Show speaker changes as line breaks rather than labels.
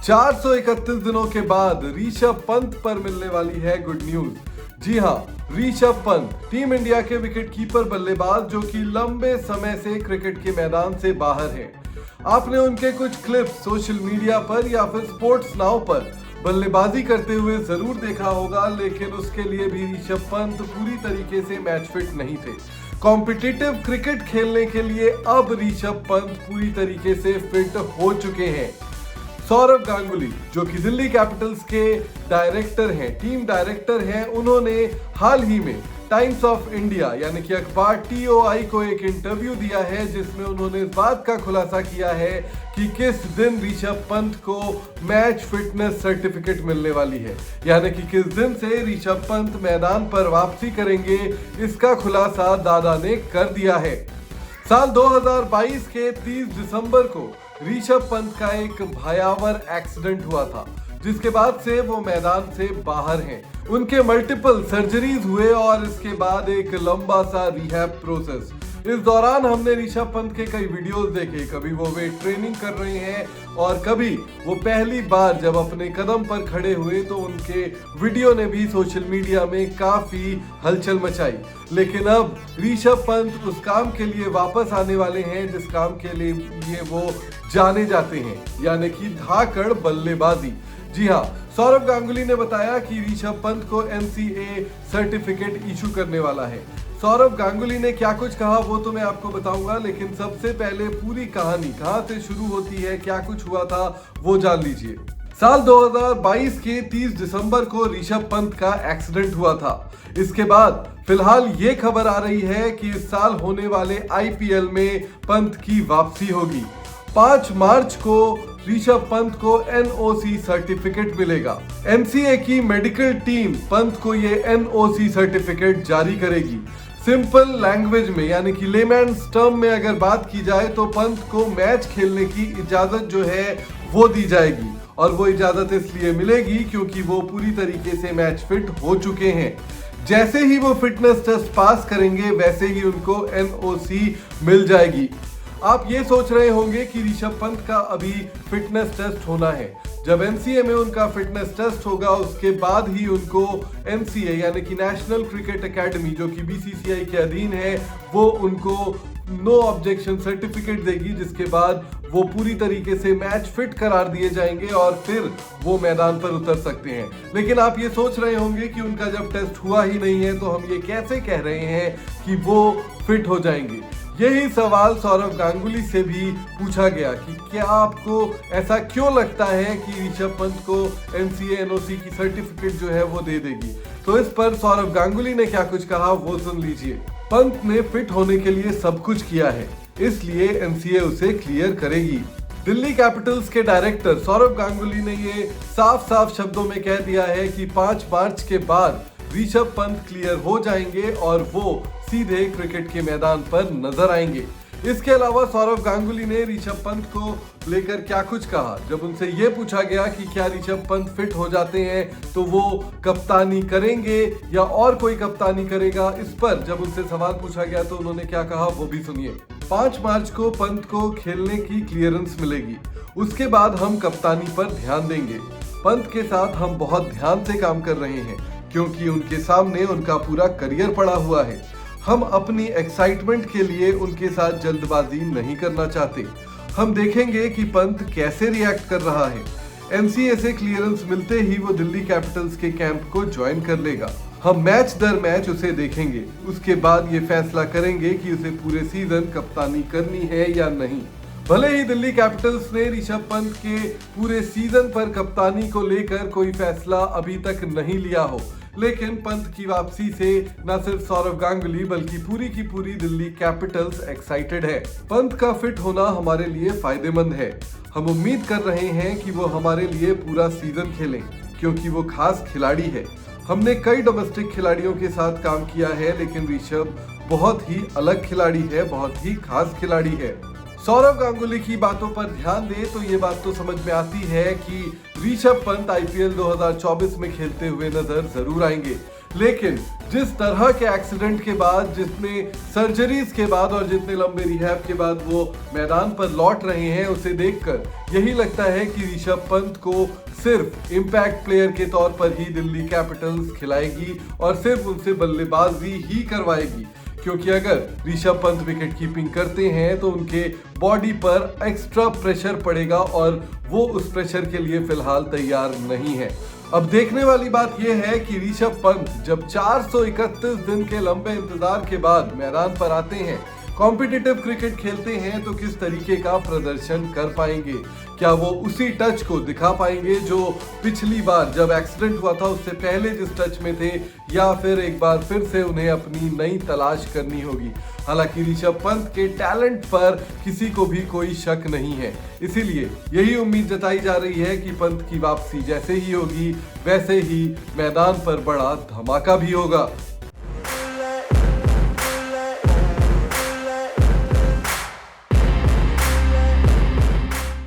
431 दिनों के बाद ऋषभ पंत पर मिलने वाली है गुड न्यूज। जी हां, ऋषभ पंत टीम इंडिया के विकेटकीपर बल्लेबाज जो कि लंबे समय से क्रिकेट के मैदान से बाहर हैं। आपने उनके कुछ क्लिप्स सोशल मीडिया पर या फिर स्पोर्ट्स नाउ पर बल्लेबाजी करते हुए जरूर देखा होगा, लेकिन उसके लिए भी ऋषभ पंत पूरी तरीके से मैच फिट नहीं थे। कॉम्पिटिटिव क्रिकेट खेलने के लिए अब ऋषभ पंत पूरी तरीके से फिट हो चुके हैं। सौरव गांगुली जो कि दिल्ली कैपिटल्स के डायरेक्टर हैं, टीम डायरेक्टर हैं, उन्होंने हाल ही में टाइम्स ऑफ इंडिया यानी कि अखबार TOI को एक इंटरव्यू दिया है, जिसमें उन्होंने इस बात का खुलासा किया है कि किस दिन ऋषभ पंत को मैच फिटनेस सर्टिफिकेट मिलने वाली है, यानी कि किस दिन से ऋषभ पंत मैदान पर वापसी करेंगे। इसका खुलासा दादा ने कर दिया है। साल 2022 के 30 दिसंबर को ऋषभ पंत का एक भयावह एक्सीडेंट हुआ था, जिसके बाद से वो मैदान से बाहर हैं। उनके मल्टीपल सर्जरीज हुए और इसके बाद एक लंबा सा रिहैब प्रोसेस। इस दौरान हमने ऋषभ पंत के कई वीडियोस देखे, कभी वो वेट ट्रेनिंग कर रहे हैं और कभी वो पहली बार जब अपने कदम पर खड़े हुए तो उनके वीडियो ने भी सोशल मीडिया में काफी हलचल मचाई। लेकिन अब ऋषभ पंत उस काम के लिए वापस आने वाले हैं जिस काम के लिए वो जाने जाते हैं, यानी कि धाकड़ बल्लेबाजी। जी हाँ, सौरव गांगुली ने बताया कि ऋषभ पंत को NCA सर्टिफिकेट इशू करने वाला है। सौरव गांगुली ने क्या कुछ कहा वो तो मैं आपको बताऊंगा, लेकिन सबसे पहले पूरी कहानी कहां से शुरू होती है, क्या कुछ हुआ था वो जान लीजिए। साल 2022 के 30 दिसंबर को ऋषभ पंत का एक्सीडेंट हुआ था। इसके बाद फिलहाल ये खबर आ रही है कि इस साल होने वाले IPL में पंत की वापसी होगी। 5 मार्च को ऋषभ पंत को NOC सर्टिफिकेट मिलेगा। NCA की मेडिकल टीम पंत को ये NOC सर्टिफिकेट जारी करेगी। सिंपल लैंग्वेज में यानी कि लेमैन्स टर्म में अगर बात की जाए तो पंत को मैच खेलने की इजाजत जो है वो दी जाएगी, और वो इजाजत इसलिए मिलेगी क्योंकि वो पूरी तरीके से मैच फिट हो चुके हैं। जैसे ही वो फिटनेस टेस्ट पास करेंगे वैसे ही उनको NOC मिल जाएगी। आप ये सोच रहे होंगे कि ऋषभ पंत का अभी फिटनेस टेस्ट होना है। जब NCA में उनका फिटनेस टेस्ट होगा उसके बाद ही उनको NCA यानी कि नेशनल क्रिकेट एकेडमी जो कि BCCI के अधीन है वो उनको नो ऑब्जेक्शन सर्टिफिकेट देगी, जिसके बाद वो पूरी तरीके से मैच फिट करार दिए जाएंगे और फिर वो मैदान पर उतर सकते हैं। लेकिन आप ये सोच रहे होंगे कि उनका जब टेस्ट हुआ ही नहीं है तो हम ये कैसे कह रहे हैं कि वो फिट हो जाएंगे। यही सवाल सौरव गांगुली से भी पूछा गया कि क्या आपको ऐसा क्यों लगता है कि ऋषभ पंत को NCA NOC की सर्टिफिकेट जो है वो दे देगी। तो इस पर सौरव गांगुली ने क्या कुछ कहा वो सुन लीजिए। पंत ने फिट होने के लिए सब कुछ किया है, इसलिए NCA उसे क्लियर करेगी। दिल्ली कैपिटल्स के डायरेक्टर सौरव गांगुली ने ये साफ साफ शब्दों में कह दिया है कि 5 मार्च के बाद ऋषभ पंत क्लियर हो जाएंगे और वो सीधे क्रिकेट के मैदान पर नजर आएंगे। इसके अलावा सौरव गांगुली ने ऋषभ पंत को लेकर क्या कुछ कहा। जब उनसे ये पूछा गया कि क्या ऋषभ पंत फिट हो जाते हैं तो वो कप्तानी करेंगे या और कोई कप्तानी करेगा, इस पर जब उनसे सवाल पूछा गया तो उन्होंने क्या कहा वो भी सुनिए। 5 मार्च को पंत को खेलने की क्लियरेंस मिलेगी, उसके बाद हम कप्तानी पर ध्यान देंगे। पंत के साथ हम बहुत ध्यान से काम कर रहे हैं क्योंकि उनके सामने उनका पूरा करियर पड़ा हुआ है। हम अपनी एक्साइटमेंट के लिए उनके साथ जल्दबाजी नहीं करना चाहते। हम देखेंगे कि पंत कैसे रिएक्ट कर रहा है। NCA से क्लियरेंस मिलते ही वो दिल्ली कैपिटल्स के कैंप को ज्वाइन कर लेगा। हम मैच दर मैच उसे देखेंगे, उसके बाद ये फैसला करेंगे कि उसे पूरे सीजन कप्तानी करनी है या नहीं। भले ही दिल्ली कैपिटल्स ने ऋषभ पंत के पूरे सीजन पर कप्तानी को लेकर कोई फैसला अभी तक नहीं लिया हो, लेकिन पंत की वापसी से न सिर्फ सौरव गांगुली बल्कि पूरी की पूरी दिल्ली कैपिटल्स एक्साइटेड है। पंत का फिट होना हमारे लिए फायदेमंद है। हम उम्मीद कर रहे हैं कि वो हमारे लिए पूरा सीजन खेलें क्योंकि वो खास खिलाड़ी है। हमने कई डोमेस्टिक खिलाड़ियों के साथ काम किया है, लेकिन ऋषभ बहुत ही अलग खिलाड़ी है, बहुत ही खास खिलाड़ी है। सौरव गांगुली की बातों पर ध्यान दें तो ये बात तो समझ में आती है कि ऋषभ पंत IPL 2024 में खेलते हुए नजर जरूर आएंगे, लेकिन जिस तरह के एक्सीडेंट के बाद, जितने सर्जरीज के बाद और जितने लंबे रिहैब के बाद वो मैदान पर लौट रहे हैं, उसे देखकर यही लगता है कि ऋषभ पंत को सिर्फ इम्पैक्ट प्लेयर के तौर पर ही दिल्ली कैपिटल्स खिलाएगी और सिर्फ उनसे बल्लेबाजी ही करवाएगी। क्योंकि अगर ऋषभ पंत विकेट कीपिंग करते हैं तो उनके बॉडी पर एक्स्ट्रा प्रेशर पड़ेगा और वो उस प्रेशर के लिए फिलहाल तैयार नहीं है। अब देखने वाली बात यह है कि ऋषभ पंत जब 431 दिन के लंबे इंतजार के बाद मैदान पर आते हैं, कॉम्पिटिटिव क्रिकेट खेलते हैं, तो किस तरीके का प्रदर्शन कर पाएंगे। क्या वो उसी टच को दिखा पाएंगे जो पिछली बार जब एक्सीडेंट हुआ था उससे पहले जिस टच में थे, या फिर एक बार फिर से उन्हें अपनी नई तलाश करनी होगी। हालांकि ऋषभ पंत के टैलेंट पर किसी को भी कोई शक नहीं है, इसीलिए यही उम्मीद जताई जा रही है कि पंत की वापसी जैसे ही होगी वैसे ही मैदान पर बड़ा धमाका भी होगा।